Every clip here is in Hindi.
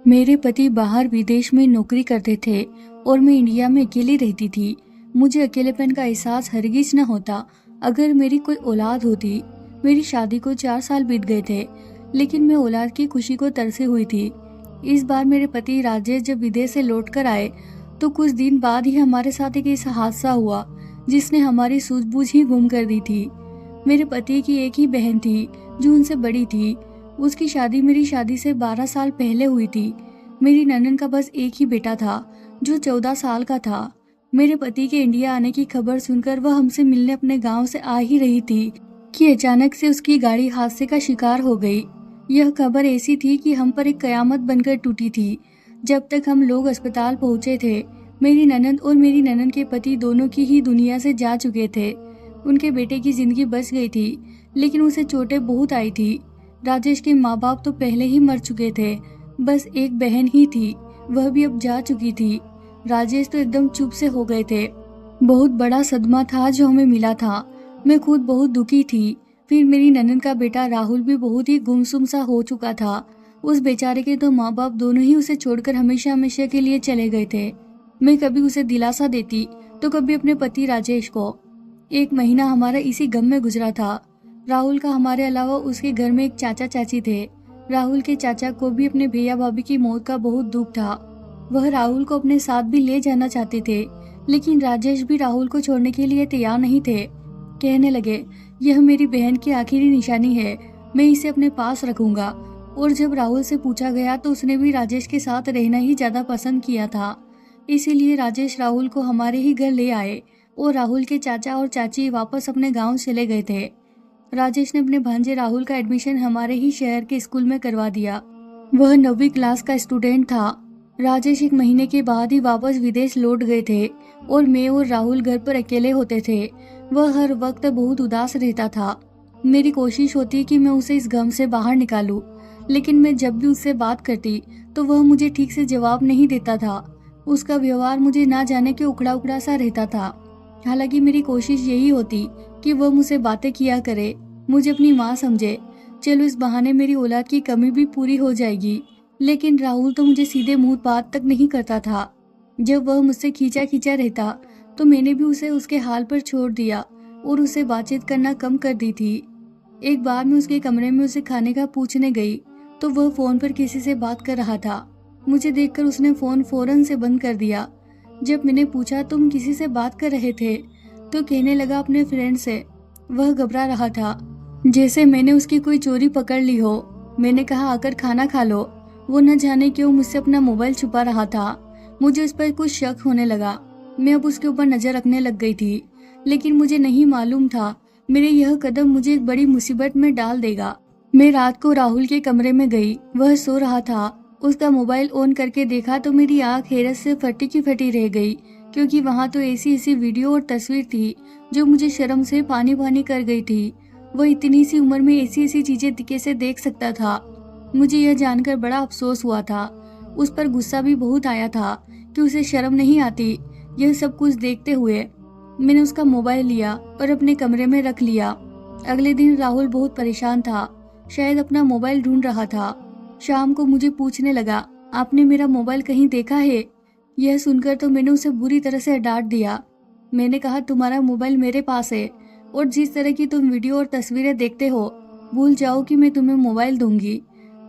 मेरे पति बाहर विदेश में नौकरी करते थे और मैं इंडिया में अकेली रहती थी। मुझे अकेलेपन का एहसास हरगिज न होता अगर मेरी कोई औलाद होती। मेरी शादी को 4 साल बीत गए थे, लेकिन मैं औलाद की खुशी को तरसे हुई थी। इस बार मेरे पति राजेश जब विदेश से लौट कर आए तो कुछ दिन बाद ही हमारे साथ एक ऐसा हादसा हुआ जिसने हमारी सूझबूझ ही गुम कर दी थी। मेरे पति की एक ही बहन थी जो उनसे बड़ी थी। उसकी शादी मेरी शादी से 12 साल पहले हुई थी। मेरी ननद का बस एक ही बेटा था जो 14 साल का था। मेरे पति के इंडिया आने की खबर सुनकर वह हमसे मिलने अपने गांव से आ ही रही थी कि अचानक से उसकी गाड़ी हादसे का शिकार हो गई। यह खबर ऐसी थी कि हम पर एक कयामत बनकर टूटी थी। जब तक हम लोग अस्पताल पहुंचे थे, मेरी ननद और मेरी ननद के पति दोनों की ही दुनिया से जा चुके थे। उनके बेटे की जिंदगी बच गई थी, लेकिन उसे चोटें बहुत आई थी। राजेश के माँ बाप तो पहले ही मर चुके थे, बस एक बहन ही थी, वह भी अब जा चुकी थी। राजेश तो एकदम चुप से हो गए थे। बहुत बड़ा सदमा था जो हमें मिला था। मैं खुद बहुत दुखी थी। फिर मेरी ननद का बेटा राहुल भी बहुत ही गुमसुम सा हो चुका था। उस बेचारे के तो माँ बाप दोनों ही उसे छोड़कर हमेशा हमेशा के लिए चले गए थे। मैं कभी उसे दिलासा देती तो कभी अपने पति राजेश को। 1 महीना हमारा इसी गम में गुजरा था। राहुल का हमारे अलावा उसके घर में एक चाचा चाची थे। राहुल के चाचा को भी अपने भैया भाभी की मौत का बहुत दुख था। वह राहुल को अपने साथ भी ले जाना चाहते थे, लेकिन राजेश भी राहुल को छोड़ने के लिए तैयार नहीं थे। कहने लगे, यह मेरी बहन की आखिरी निशानी है, मैं इसे अपने पास रखूंगा। और जब राहुल से पूछा गया तो उसने भी राजेश के साथ रहना ही ज्यादा पसंद किया था। इसीलिए राजेश राहुल को हमारे ही घर ले आए और राहुल के चाचा और चाची वापस अपने गाँव चले गए थे। राजेश ने अपने भांजे राहुल का एडमिशन हमारे ही शहर के स्कूल में करवा दिया। वह 9वीं क्लास का स्टूडेंट था। राजेश 1 महीने के बाद ही वापस विदेश लौट गए थे और मैं और राहुल घर पर अकेले होते थे। वह हर वक्त बहुत उदास रहता था। मेरी कोशिश होती कि मैं उसे इस गम से बाहर निकालूं, लेकिन मैं जब भी उससे बात करती तो वह मुझे ठीक से जवाब नहीं देता था। उसका व्यवहार मुझे ना जाने के उखड़ा उखड़ा सा रहता था। हालांकि मेरी कोशिश यही होती कि वह मुझसे बातें किया करे, मुझे अपनी माँ समझे। चलो इस बहाने मेरी औलाद की कमी भी पूरी हो जाएगी। लेकिन राहुल तो मुझे सीधे मुंह बात तक नहीं करता था। जब वह मुझसे खींचा खींचा रहता तो मैंने भी उसे उसके हाल पर छोड़ दिया और उसे बातचीत करना कम कर दी थी। एक बार मैं उसके कमरे में उसे खाने का पूछने गई तो वह फोन पर किसी से बात कर रहा था। मुझे देखकर उसने फोन फौरन से बंद कर दिया। जब मैंने पूछा तुम किसी से बात कर रहे थे, तो कहने लगा अपने फ्रेंड से। वह घबरा रहा था, जैसे मैंने उसकी कोई चोरी पकड़ ली हो। मैंने कहा आकर खाना खा लो। वो न जाने क्यों मुझसे अपना मोबाइल छुपा रहा था। मुझे उस पर कुछ शक होने लगा। मैं अब उसके ऊपर नजर रखने लग गई थी, लेकिन मुझे नहीं मालूम था मेरे यह कदम मुझे एक बड़ी मुसीबत में डाल देगा। मैं रात को राहुल के कमरे में गई। वह सो रहा था। उसका मोबाइल ऑन करके देखा तो मेरी आंख हैरत से फटी की फटी रह गई, क्योंकि वहां तो ऐसी वीडियो और तस्वीर थी जो मुझे शर्म से पानी पानी कर गई थी। वह इतनी सी उम्र में ऐसी चीजें कैसे देख सकता था। मुझे यह जानकर बड़ा अफसोस हुआ था। उस पर गुस्सा भी बहुत आया था कि उसे शर्म नहीं आती यह सब कुछ देखते हुए। मैंने उसका मोबाइल लिया और अपने कमरे में रख लिया। अगले दिन राहुल बहुत परेशान था, शायद अपना मोबाइल ढूंढ रहा था। शाम को मुझे पूछने लगा, आपने मेरा मोबाइल कहीं देखा है? यह सुनकर तो मैंने उसे बुरी तरह से डांट दिया। मैंने कहा तुम्हारा मोबाइल मेरे पास है और जिस तरह की तुम वीडियो और तस्वीरें देखते हो, भूल जाओ कि मैं तुम्हें मोबाइल दूंगी।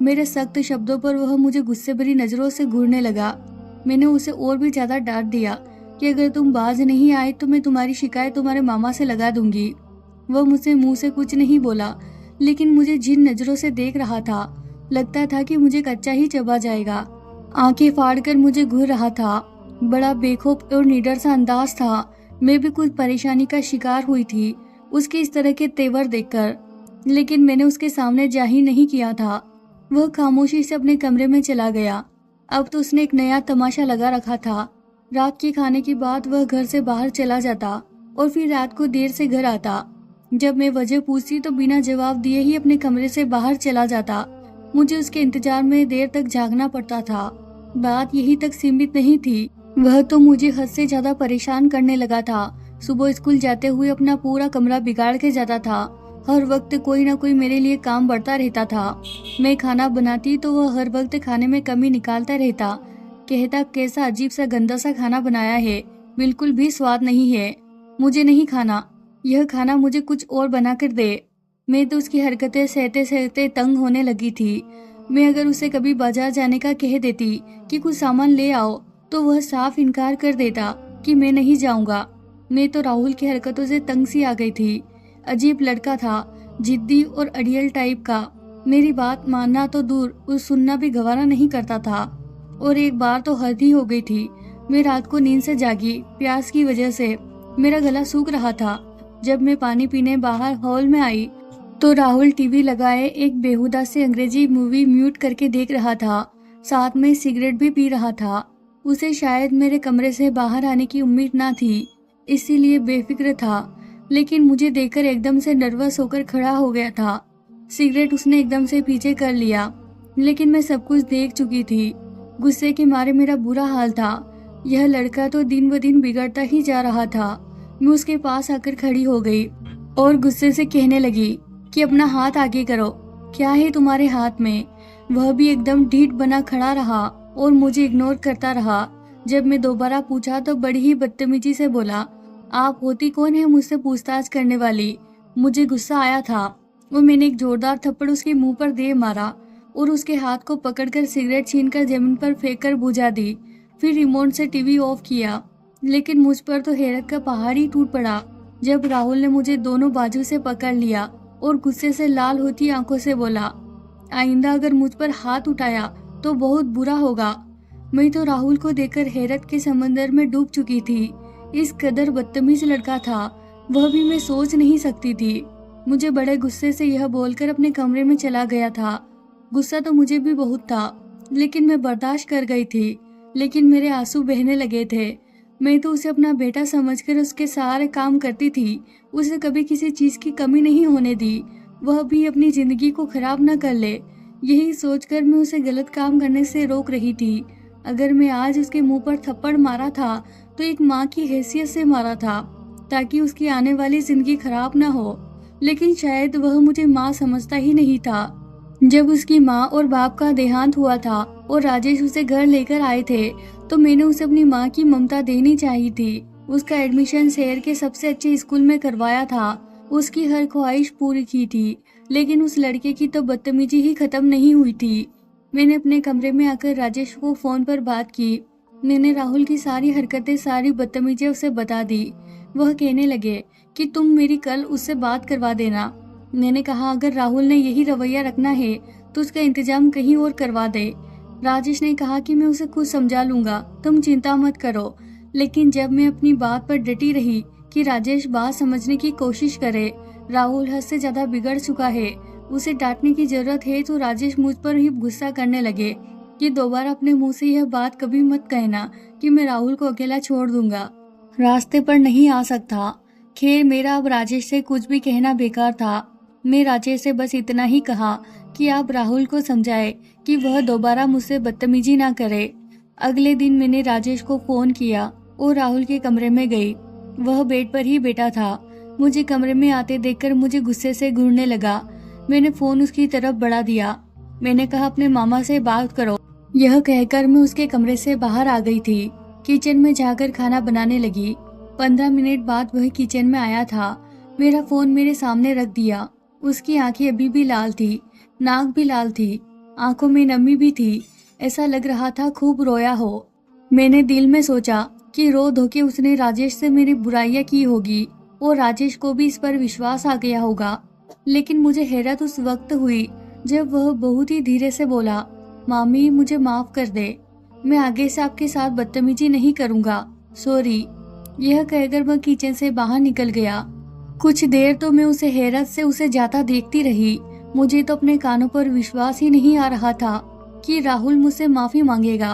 मेरे सख्त शब्दों पर वह मुझे गुस्से भरी नजरों से घूरने लगा। मैंने उसे और भी ज्यादा डांट दिया कि अगर तुम बाज नहीं आए तो मैं तुम्हारी शिकायत तुम्हारे मामा से लगा दूंगी। वह मुझसे मुंह से कुछ नहीं बोला, लेकिन मुझे जिन नजरों से देख रहा था लगता था कि मुझे कच्चा ही चबा जाएगा। आंखें फाड़कर मुझे घूर रहा था। बड़ा बेखौफ और निडर सा अंदाज था। मैं भी कुछ परेशानी का शिकार हुई थी उसके इस तरह के तेवर देखकर, लेकिन मैंने उसके सामने जाहिर नहीं किया था। वह खामोशी से अपने कमरे में चला गया। अब तो उसने एक नया तमाशा लगा रखा था। रात के खाने के बाद वह घर से बाहर चला जाता और फिर रात को देर से घर आता। जब मैं वजह पूछती तो बिना जवाब दिए ही अपने कमरे से बाहर चला जाता। मुझे उसके इंतजार में देर तक जागना पड़ता था। बात यही तक सीमित नहीं थी, वह तो मुझे हद से ज्यादा परेशान करने लगा था। सुबह स्कूल जाते हुए अपना पूरा कमरा बिगाड़ के जाता था। हर वक्त कोई ना कोई मेरे लिए काम बढ़ता रहता था। मैं खाना बनाती तो वह हर वक्त खाने में कमी निकालता रहता, कहता कैसा अजीब सा गंदा सा खाना बनाया है, बिल्कुल भी स्वाद नहीं है, मुझे नहीं खाना, यह खाना मुझे कुछ और बना कर दे। मैं तो उसकी हरकतें सहते सहते तंग होने लगी थी। मैं अगर उसे कभी बाजार जाने का कह देती कि कुछ सामान ले आओ तो वह साफ इनकार कर देता कि मैं नहीं जाऊंगा। मैं तो राहुल की हरकतों से तंग सी आ गई थी। अजीब लड़का था, जिद्दी और अड़ियल टाइप का। मेरी बात मानना तो दूर, उस सुनना भी गवारा नहीं करता था। और एक बार तो हद ही हो गई थी। मैं रात को नींद से जागी, प्यास की वजह से मेरा गला सूख रहा था। जब मैं पानी पीने बाहर हॉल में आई तो राहुल टीवी लगाए एक बेहुदा से अंग्रेजी मूवी म्यूट करके देख रहा था, साथ में सिगरेट भी पी रहा था। उसे शायद मेरे कमरे से बाहर आने की उम्मीद ना थी, इसीलिए बेफिक्र था, लेकिन मुझे देखकर एकदम से नर्वस होकर खड़ा हो गया था। सिगरेट उसने एकदम से पीछे कर लिया, लेकिन मैं सब कुछ देख चुकी थी। गुस्से के मारे मेरा बुरा हाल था। यह लड़का तो दिन ब दिन बिगड़ता ही जा रहा था। मैं उसके पास आकर खड़ी हो गई और गुस्से से कहने लगी कि अपना हाथ आगे करो, क्या है तुम्हारे हाथ में। वह भी एकदम ढीठ बना खड़ा रहा और मुझे इग्नोर करता रहा। जब मैं दोबारा पूछा तो बड़ी ही बदतमीजी से बोला, आप होती कौन है मुझसे पूछताछ करने वाली। मुझे गुस्सा आया था और मैंने एक जोरदार थप्पड़ उसके मुंह पर दे मारा और उसके हाथ को पकड़कर सिगरेट छीनकर जमीन पर फेंक कर बुझा दी। फिर रिमोट से टीवी ऑफ किया, लेकिन मुझ पर तो हैरत का पहाड़ ही टूट पड़ा जब राहुल ने मुझे दोनों बाजू से पकड़ लिया और गुस्से से लाल होती आंखों से बोला, आइंदा अगर मुझ पर हाथ उठाया तो बहुत बुरा होगा। मैं तो राहुल को देखकर हैरत के समंदर में डूब चुकी थी। इस कदर बदतमीज लड़का था, वह भी मैं सोच नहीं सकती थी। मुझे बड़े गुस्से से यह बोलकर अपने कमरे में चला गया था। गुस्सा तो मुझे भी बहुत था, लेकिन मैं बर्दाश्त कर गई थी। लेकिन मेरे आंसू बहने लगे थे। मैं तो उसे अपना बेटा समझकर उसके सारे काम करती थी। उसे कभी किसी चीज की कमी नहीं होने दी, वह भी अपनी जिंदगी को खराब न कर ले। यही सोचकर मैं उसे गलत काम करने से रोक रही थी। अगर मैं आज उसके मुंह पर थप्पड़ मारा था तो एक माँ की हैसियत से मारा था, ताकि उसकी आने वाली जिंदगी खराब न हो। लेकिन शायद वह मुझे माँ समझता ही नहीं था। जब उसकी माँ और बाप का देहांत हुआ था और राजेश उसे घर लेकर आए थे तो मैंने उसे अपनी माँ की ममता देनी चाहिए थी। उसका एडमिशन शहर के सबसे अच्छे स्कूल में करवाया था, उसकी हर ख्वाहिश पूरी की थी। लेकिन उस लड़के की तो बदतमीजी ही खत्म नहीं हुई थी। मैंने अपने कमरे में आकर राजेश को फोन पर बात की। मैंने राहुल की सारी हरकतें, सारी बदतमीजी उसे बता दी। वह कहने लगे कि तुम मेरी कल उससे बात करवा देना। मैंने कहा अगर राहुल ने यही रवैया रखना है तो उसका इंतजाम कहीं और करवा दे। राजेश ने कहा कि मैं उसे खुद समझा लूंगा, तुम चिंता मत करो। लेकिन जब मैं अपनी बात पर डटी रही कि राजेश बात समझने की कोशिश करे, राहुल हद से ज्यादा बिगड़ चुका है, उसे डांटने की जरूरत है, तो राजेश मुझ पर ही गुस्सा करने लगे कि दोबारा अपने मुंह से यह बात कभी मत कहना कि मैं राहुल को अकेला छोड़ दूंगा, रास्ते पर नहीं आ सकता। खैर मेरा अब राजेश से कुछ भी कहना बेकार था। मैं राजेश से बस इतना ही कहा कि आप राहुल को समझाए कि वह दोबारा मुझसे बदतमीजी ना करे। अगले दिन मैंने राजेश को फोन किया और राहुल के कमरे में गई। वह बेड पर ही बैठा था। मुझे कमरे में आते देखकर मुझे गुस्से से घूरने लगा। मैंने फोन उसकी तरफ बढ़ा दिया। मैंने कहा अपने मामा से बात करो। यह कहकर मैं उसके कमरे से बाहर आ गई थी। किचन में जाकर खाना बनाने लगी। 15 मिनट बाद वह किचन में आया था। मेरा फोन मेरे सामने रख दिया। उसकी आंखें अभी भी लाल थी, नाक भी लाल थी, आंखों में नमी भी थी। ऐसा लग रहा था खूब रोया हो। मैंने दिल में सोचा कि रो धो के उसने राजेश से मेरी बुराइयां की होगी और राजेश को भी इस पर विश्वास आ गया होगा। लेकिन मुझे हैरत उस वक्त हुई जब वह बहुत ही धीरे से बोला, मामी मुझे माफ कर दे, मैं आगे से आपके साथ बदतमीजी नहीं करूंगा, सॉरी। यह कहकर वह किचन से बाहर निकल गया। कुछ देर तो मैं उसे हैरत से उसे जाता देखती रही। मुझे तो अपने कानों पर विश्वास ही नहीं आ रहा था कि राहुल मुझसे माफी मांगेगा।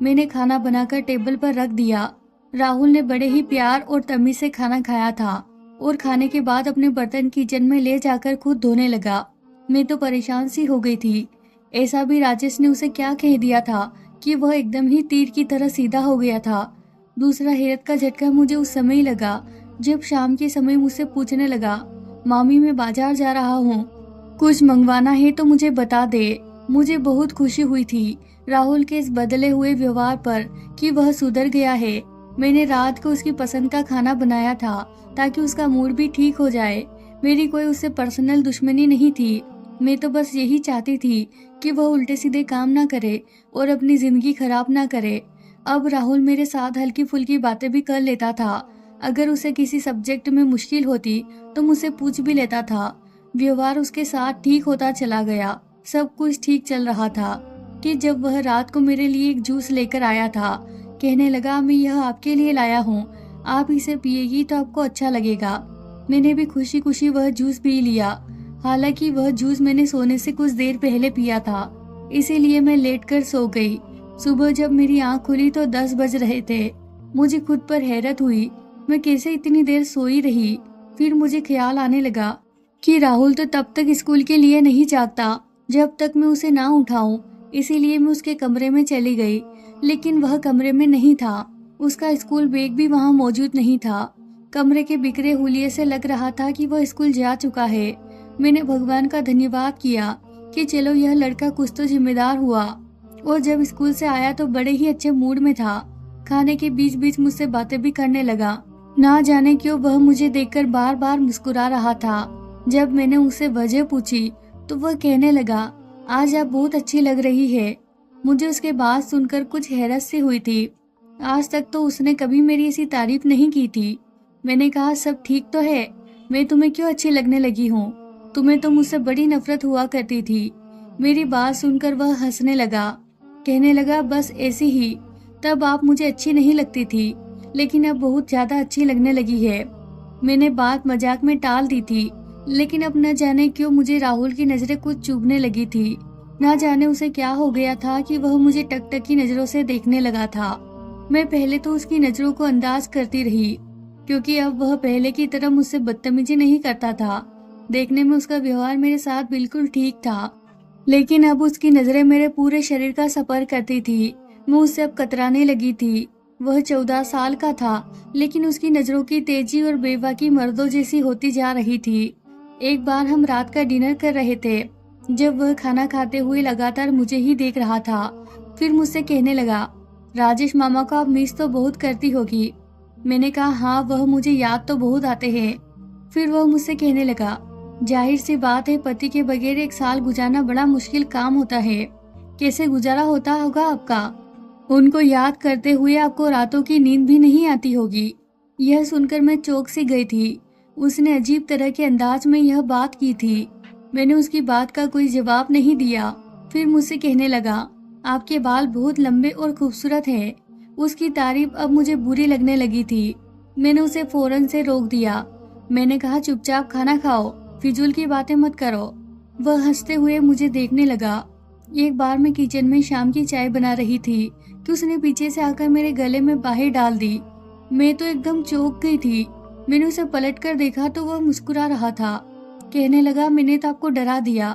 मैंने खाना बनाकर टेबल पर रख दिया। राहुल ने बड़े ही प्यार और तमीज से खाना खाया था और खाने के बाद अपने बर्तन किचन में ले जाकर खुद धोने लगा। मैं तो परेशान सी हो गई थी। ऐसा भी राजेश ने उसे क्या कह दिया था कि वह एकदम ही तीर की तरह सीधा हो गया था। दूसरा हैरत का झटका मुझे उस समय लगा जब शाम के समय मुझसे पूछने लगा, मामी मैं बाजार जा रहा हूँ, कुछ मंगवाना है तो मुझे बता दे। मुझे बहुत खुशी हुई थी राहुल के इस बदले हुए व्यवहार पर कि वह सुधर गया है। मैंने रात को उसकी पसंद का खाना बनाया था ताकि उसका मूड भी ठीक हो जाए। मेरी कोई उससे पर्सनल दुश्मनी नहीं थी। मैं तो बस यही चाहती थी कि वह उल्टे सीधे काम ना करे और अपनी जिंदगी खराब ना करे। अब राहुल मेरे साथ हल्की फुल्की बातें भी कर लेता था। अगर उसे किसी सब्जेक्ट में मुश्किल होती तो मुझसे पूछ भी लेता था। व्यवहार उसके साथ ठीक होता चला गया। सब कुछ ठीक चल रहा था कि जब वह रात को मेरे लिए एक जूस लेकर आया था। कहने लगा, मैं यह आपके लिए लाया हूँ, आप इसे पिएगी तो आपको अच्छा लगेगा। मैंने भी खुशी खुशी वह जूस पी लिया। हालांकि वह जूस मैंने सोने से कुछ देर पहले पिया था, इसीलिए मैं लेटकर सो गई। सुबह जब मेरी आंख खुली तो 10 बज रहे थे। मुझे खुद पर हैरत हुई, मैं कैसे इतनी देर सोई रही। फिर मुझे ख्याल आने लगा कि राहुल तो तब तक स्कूल के लिए नहीं जागता जब तक मैं उसे ना उठाऊं। इसीलिए मैं उसके कमरे में चली गई, लेकिन वह कमरे में नहीं था। उसका स्कूल बैग भी वहां मौजूद नहीं था। कमरे के बिखरे हुलिये से लग रहा था कि वह स्कूल जा चुका है। मैंने भगवान का धन्यवाद किया कि चलो यह लड़का कुछ तो जिम्मेदार हुआ। और जब स्कूल से आया तो बड़े ही अच्छे मूड में था। खाने के बीच बीच मुझसे बातें भी करने लगा। ना जाने क्यों वह मुझे देखकर बार बार मुस्कुरा रहा था। जब मैंने उससे वजह पूछी तो वह कहने लगा, आज आप बहुत अच्छी लग रही है। मुझे उसके बात सुनकर कुछ हैरत सी हुई थी। आज तक तो उसने कभी मेरी ऐसी तारीफ नहीं की थी। मैंने कहा, सब ठीक तो है, मैं तुम्हें क्यों अच्छी लगने लगी हूँ? तुम्हें तो मुझसे बड़ी नफरत हुआ करती थी। मेरी बात सुनकर वह हंसने लगा। कहने लगा, बस ऐसी ही। तब आप मुझे अच्छी नहीं लगती थी, लेकिन अब बहुत ज्यादा अच्छी लगने लगी है। मैंने बात मजाक में टाल दी थी, लेकिन अब न जाने क्यों मुझे राहुल की नजरें कुछ चुभने लगी थी। ना जाने उसे क्या हो गया था कि वह मुझे टकटकी नजरों से देखने लगा था। मैं पहले तो उसकी नजरों को अंदाज करती रही, क्योंकि अब वह पहले की तरह मुझसे बदतमीजी नहीं करता था। देखने में उसका व्यवहार मेरे साथ बिल्कुल ठीक था, लेकिन अब उसकी नजरें मेरे पूरे शरीर का सफर करती थी। मैं उससे अब कतराने लगी थी। वह 14 साल का था, लेकिन उसकी नजरों की तेजी और बेबाकी मर्दों जैसी होती जा रही थी। एक बार हम रात का डिनर कर रहे थे, जब वह खाना खाते हुए लगातार मुझे ही देख रहा था। फिर मुझसे कहने लगा, राजेश मामा को आप मिस तो बहुत करती होगी। मैंने कहा, हाँ, वह मुझे याद तो बहुत आते हैं। फिर वह मुझसे कहने लगा, जाहिर सी बात है, पति के बगैर एक साल गुजारना बड़ा मुश्किल काम होता है। कैसे गुजारा होता होगा आपका? उनको याद करते हुए आपको रातों की नींद भी नहीं आती होगी। यह सुनकर मैं चौंक सी गई थी। उसने अजीब तरह के अंदाज में यह बात की थी। मैंने उसकी बात का कोई जवाब नहीं दिया। फिर मुझसे कहने लगा, आपके बाल बहुत लंबे और खूबसूरत हैं। उसकी तारीफ अब मुझे बुरी लगने लगी थी। मैंने उसे फौरन से रोक दिया। मैंने कहा, चुपचाप खाना खाओ, फिजूल की बातें मत करो। वह हंसते हुए मुझे देखने लगा। एक बार मैं किचन में शाम की चाय बना रही थी कि उसने पीछे से आकर मेरे गले में बाहें डाल दी। मैं तो एकदम चौंक गई थी। मैंने उसे पलट कर देखा तो वह मुस्कुरा रहा था। कहने लगा, मैंने तो आपको डरा दिया।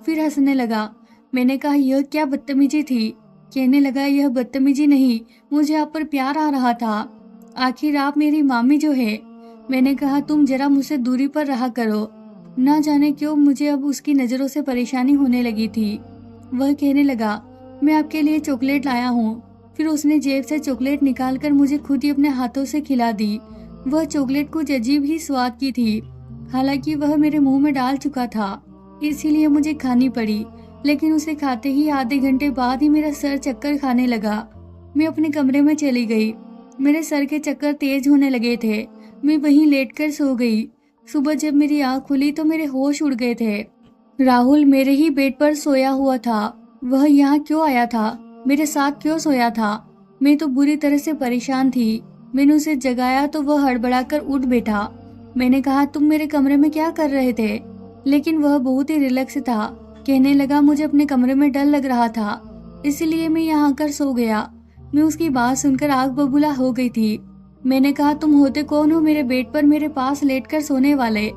फिर हंसने लगा। मैंने कहा, यह क्या बदतमीजी थी? कहने लगा, यह बदतमीजी नहीं, मुझे आप पर प्यार आ रहा था। आखिर आप मेरी मामी जो है। मैंने कहा, तुम जरा मुझसे दूरी पर रहा करो। ना जाने क्यों मुझे अब उसकी नजरों से परेशानी होने लगी थी। वह कहने लगा, मैं आपके लिए चॉकलेट लाया हूँ। फिर उसने जेब से चॉकलेट निकालकर मुझे खुद ही अपने हाथों से खिला दी। वह चॉकलेट कुछ अजीब ही स्वाद की थी। हालांकि वह मेरे मुंह में डाल चुका था, इसीलिए मुझे खानी पड़ी। लेकिन उसे खाते ही आधे घंटे बाद ही मेरा सर चक्कर खाने लगा। मैं अपने कमरे में चली गई। मेरे सर के चक्कर तेज होने लगे थे। मैं वहीं लेटकर सो गई। सुबह जब मेरी आँख खुली तो मेरे होश उड़ गए थे। राहुल मेरे ही बेड पर सोया हुआ था। वह यहाँ क्यों आया था? मेरे साथ क्यों सोया था? मैं तो बुरी तरह से परेशान थी। मैंने उसे जगाया तो वह हड़बड़ाकर उठ बैठा। मैंने कहा, तुम मेरे कमरे में क्या कर रहे थे? लेकिन वह बहुत ही रिलैक्स था। कहने लगा, मुझे अपने कमरे में डर लग रहा था, इसलिए मैं यहाँ आकर सो गया। मैं उसकी बात सुनकर आग बबूला हो गई थी। मैंने कहा, तुम होते कौन हो मेरे बेड पर मेरे पास लेटकर सोने वाले?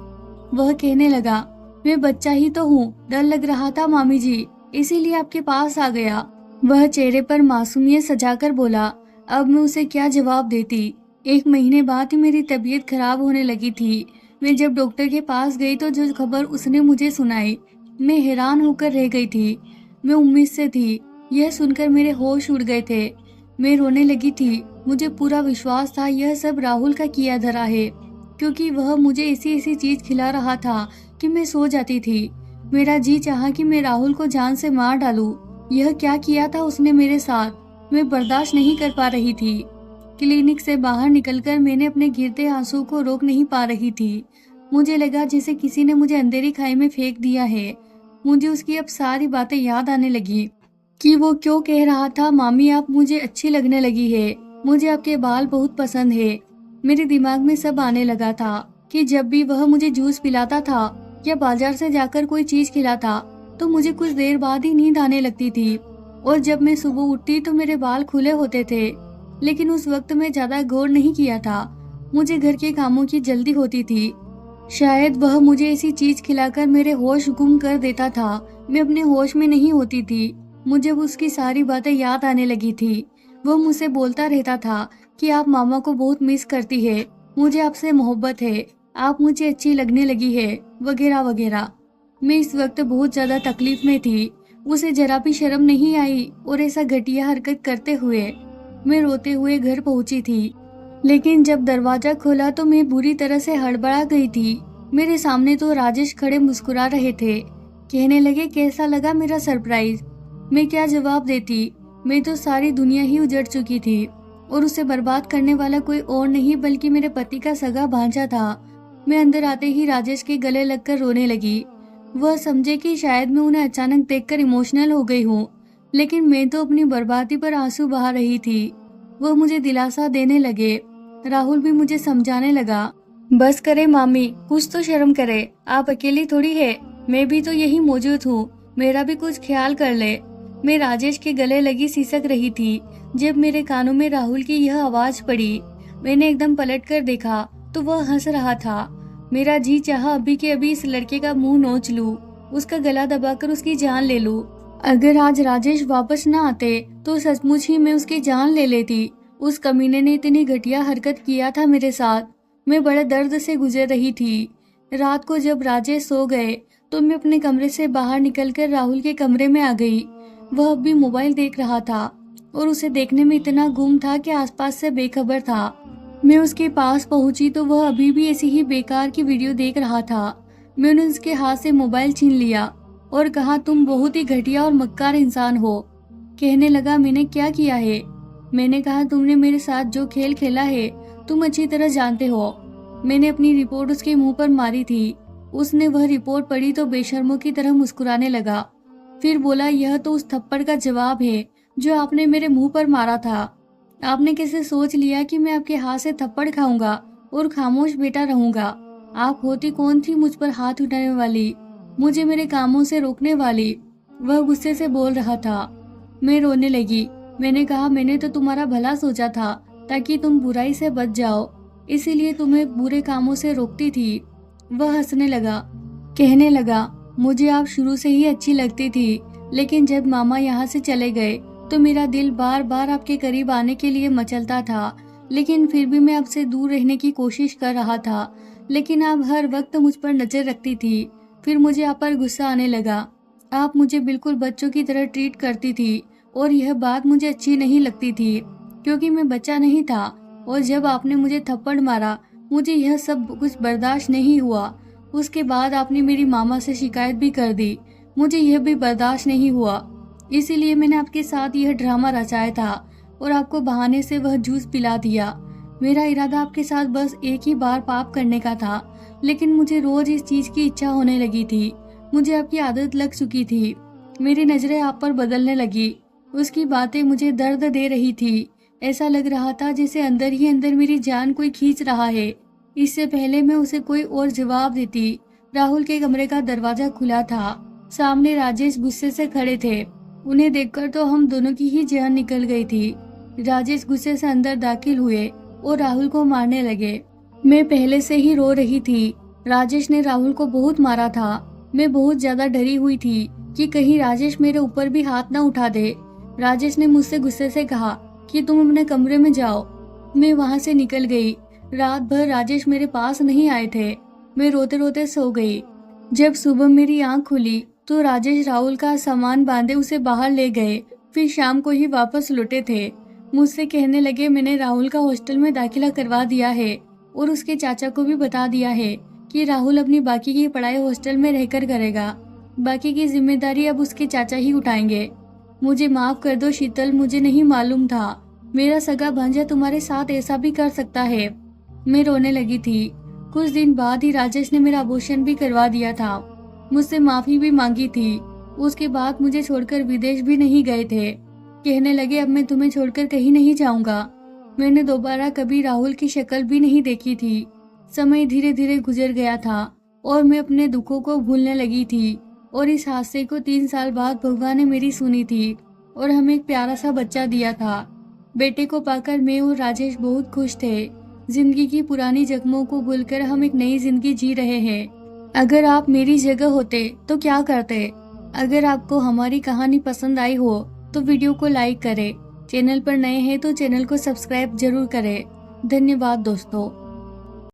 वह कहने लगा, मैं बच्चा ही तो हूँ, डर लग रहा था मामी जी, इसीलिए आपके पास आ गया। वह चेहरे पर मासूमियत सजाकर बोला। अब मैं उसे क्या जवाब देती? 1 महीने बाद ही मेरी तबीयत खराब होने लगी थी। मैं जब डॉक्टर के पास गई तो जो खबर उसने मुझे सुनाई, मैं हैरान होकर रह गई थी। मैं उम्मीद से थी। यह सुनकर मेरे होश उड़ गए थे। मैं रोने लगी थी। मुझे पूरा विश्वास था यह सब राहुल का किया धरा है, क्योंकि वह मुझे ऐसी ऐसी चीज खिला रहा था कि मैं सो जाती थी। मेरा जी चाहा कि मैं राहुल को जान से मार डालूं। यह क्या किया था उसने मेरे साथ, मैं बर्दाश्त नहीं कर पा रही थी। क्लिनिक से बाहर निकलकर मैंने अपने गिरते आंसू को रोक नहीं पा रही थी। मुझे लगा जैसे किसी ने मुझे अंधेरी खाई में फेंक दिया है। मुझे उसकी अब सारी बातें याद आने लगी कि वो क्यों कह रहा था, मामी आप मुझे अच्छी लगने लगी है, मुझे आपके बाल बहुत पसंद है। मेरे दिमाग में सब आने लगा था कि जब भी वह मुझे जूस पिलाता था या बाजार से जाकर कोई चीज खिलाता तो मुझे कुछ देर बाद ही नींद आने लगती थी, और जब मैं सुबह उठती तो मेरे बाल खुले होते थे। लेकिन उस वक्त मैं ज्यादा गौर नहीं किया था। मुझे घर के कामों की जल्दी होती थी। शायद वह मुझे ऐसी चीज खिलाकर मेरे होश गुम कर देता था। मैं अपने होश में नहीं होती थी। मुझे उसकी सारी बातें याद आने लगी थी। वह मुझसे बोलता रहता था कि आप मामा को बहुत मिस करती है, मुझे आपसे मोहब्बत है, आप मुझे अच्छी लगने लगी है, वगैरह वगैरह। मैं इस वक्त बहुत ज्यादा तकलीफ में थी। उसे जरा भी शर्म नहीं आई और ऐसा घटिया हरकत करते हुए मैं रोते हुए घर पहुंची थी। लेकिन जब दरवाजा खोला तो मैं बुरी तरह से हड़बड़ा गई थी। मेरे सामने तो राजेश खड़े मुस्कुरा रहे थे। कहने लगे कैसा लगा मेरा सरप्राइज। मैं क्या जवाब देती। मैं तो सारी दुनिया ही उजड़ चुकी थी और उसे बर्बाद करने वाला कोई और नहीं बल्कि मेरे पति का सगा भांजा था। मैं अंदर आते ही राजेश के गले लगकर रोने लगी। वह समझे कि शायद मैं उन्हें अचानक देखकर इमोशनल हो गई हूँ, लेकिन मैं तो अपनी बर्बादी पर आंसू बहा रही थी। वह मुझे दिलासा देने लगे। राहुल भी मुझे समझाने लगा, बस करे मामी, कुछ तो शर्म करे, आप अकेली थोड़ी है, मैं भी तो यही मौजूद हूँ, मेरा भी कुछ ख्याल कर ले। मैं राजेश के गले लगी सिसक रही थी जब मेरे कानों में राहुल की यह आवाज पड़ी। मैंने एकदम पलट कर देखा तो वह हंस रहा था। मेरा जी चाहा अभी के अभी इस लड़के का मुंह नोच लूं, उसका गला दबाकर उसकी जान ले लूं। अगर आज राजेश वापस न आते तो सचमुच ही मैं उसकी जान ले लेती। उस कमीने ने इतनी घटिया हरकत किया था मेरे साथ। मैं बड़े दर्द से गुजर रही थी। रात को जब राजेश सो गए तो मैं अपने कमरे से बाहर निकलकर राहुल के कमरे में आ गई। वह अब भी मोबाइल देख रहा था और उसे देखने में इतना गुम था कि आसपास से बेखबर था। मैं उसके पास पहुंची तो वह अभी भी ऐसी ही बेकार की वीडियो देख रहा था। मैंने उसके हाथ से मोबाइल छीन लिया और कहा, तुम बहुत ही घटिया और मक्कार इंसान हो। कहने लगा, मैंने क्या किया है? मैंने कहा, तुमने मेरे साथ जो खेल खेला है तुम अच्छी तरह जानते हो। मैंने अपनी रिपोर्ट उसके मुंह पर मारी थी। उसने वह रिपोर्ट पढ़ी तो बेशर्मों की तरह मुस्कुराने लगा। फिर बोला, यह तो उस थप्पड़ का जवाब है जो आपने मेरे मुंह पर मारा था। आपने कैसे सोच लिया कि मैं आपके हाथ से थप्पड़ खाऊंगा और खामोश बैठा रहूंगा? आप होती कौन थी मुझ पर हाथ उठाने वाली, मुझे मेरे कामों से रोकने वाली? वह गुस्से से बोल रहा था। मैं रोने लगी। मैंने कहा, मैंने तो तुम्हारा भला सोचा था ताकि तुम बुराई से बच जाओ, इसीलिए तुम्हें बुरे कामों से रोकती थी। वह हंसने लगा, कहने लगा, मुझे आप शुरू से ही अच्छी लगती थी, लेकिन जब मामा यहाँ से चले गए तो मेरा दिल बार बार आपके करीब आने के लिए मचलता था, लेकिन फिर भी मैं आपसे दूर रहने की कोशिश कर रहा था। लेकिन आप हर वक्त मुझ पर नजर रखती थी। फिर मुझे आप पर गुस्सा आने लगा। आप मुझे बिल्कुल बच्चों की तरह ट्रीट करती थी और यह बात मुझे अच्छी नहीं लगती थी क्योंकि मैं बच्चा नहीं था। और जब आपने मुझे थप्पड़ मारा मुझे यह सब कुछ बर्दाश्त नहीं हुआ। उसके बाद आपने मेरी मामा से शिकायत भी कर दी, मुझे यह भी बर्दाश्त नहीं हुआ। इसीलिए मैंने आपके साथ यह ड्रामा रचाया था और आपको बहाने से वह जूस पिला दिया। मेरा इरादा आपके साथ बस एक ही बार पाप करने का था, लेकिन मुझे रोज इस चीज की इच्छा होने लगी थी। मुझे आपकी आदत लग चुकी थी। मेरी नजरें आप पर बदलने लगी। उसकी बातें मुझे दर्द दे रही थी। ऐसा लग रहा था जैसे अंदर ही अंदर मेरी जान कोई खींच रहा है। इससे पहले मैं उसे कोई और जवाब देती, राहुल के कमरे का दरवाजा खुला था। सामने राजेश गुस्से से खड़े थे। उन्हें देखकर तो हम दोनों की ही जान निकल गई थी। राजेश गुस्से से अंदर दाखिल हुए और राहुल को मारने लगे। मैं पहले से ही रो रही थी। राजेश ने राहुल को बहुत मारा था। मैं बहुत ज्यादा डरी हुई थी कि कहीं राजेश मेरे ऊपर भी हाथ न उठा दे। राजेश ने मुझसे गुस्से से कहा कि तुम अपने कमरे में जाओ। मैं वहां से निकल गई। रात भर राजेश मेरे पास नहीं आए थे। मैं रोते रोते सो गई। जब सुबह मेरी आंख खुली तो राजेश राहुल का सामान बांधे उसे बाहर ले गए, फिर शाम को ही वापस लौटे थे। मुझसे कहने लगे मैंने राहुल का हॉस्टल में दाखिला करवा दिया है और उसके चाचा को भी बता दिया है कि राहुल अपनी बाकी की पढ़ाई हॉस्टल में रहकर करेगा। बाकी की जिम्मेदारी अब उसके चाचा ही उठाएंगे। मुझे माफ कर दो शीतल, मुझे नहीं मालूम था मेरा सगा भांजा तुम्हारे साथ ऐसा भी कर सकता है। मैं रोने लगी थी। कुछ दिन बाद ही राजेश ने मेरा अबॉर्शन भी करवा दिया था। मुझसे माफी भी मांगी थी। उसके बाद मुझे छोड़कर विदेश भी नहीं गए थे। कहने लगे अब मैं तुम्हें छोड़कर कहीं नहीं जाऊंगा। मैंने दोबारा कभी राहुल की शक्ल भी नहीं देखी थी। समय धीरे धीरे गुजर गया था और मैं अपने दुखों को भूलने लगी थी। और इस हादसे को 3 साल बाद भगवान ने मेरी सुनी थी और हमें एक प्यारा सा बच्चा दिया था। बेटे को पाकर मैं और राजेश बहुत खुश थे। जिंदगी की पुरानी जख्मों को भूलकर हम एक नई जिंदगी जी रहे हैं। अगर आप मेरी जगह होते तो क्या करते? अगर आपको हमारी कहानी पसंद आई हो तो वीडियो को लाइक करें। चैनल पर नए हैं तो चैनल को सब्सक्राइब जरूर करें। धन्यवाद दोस्तों।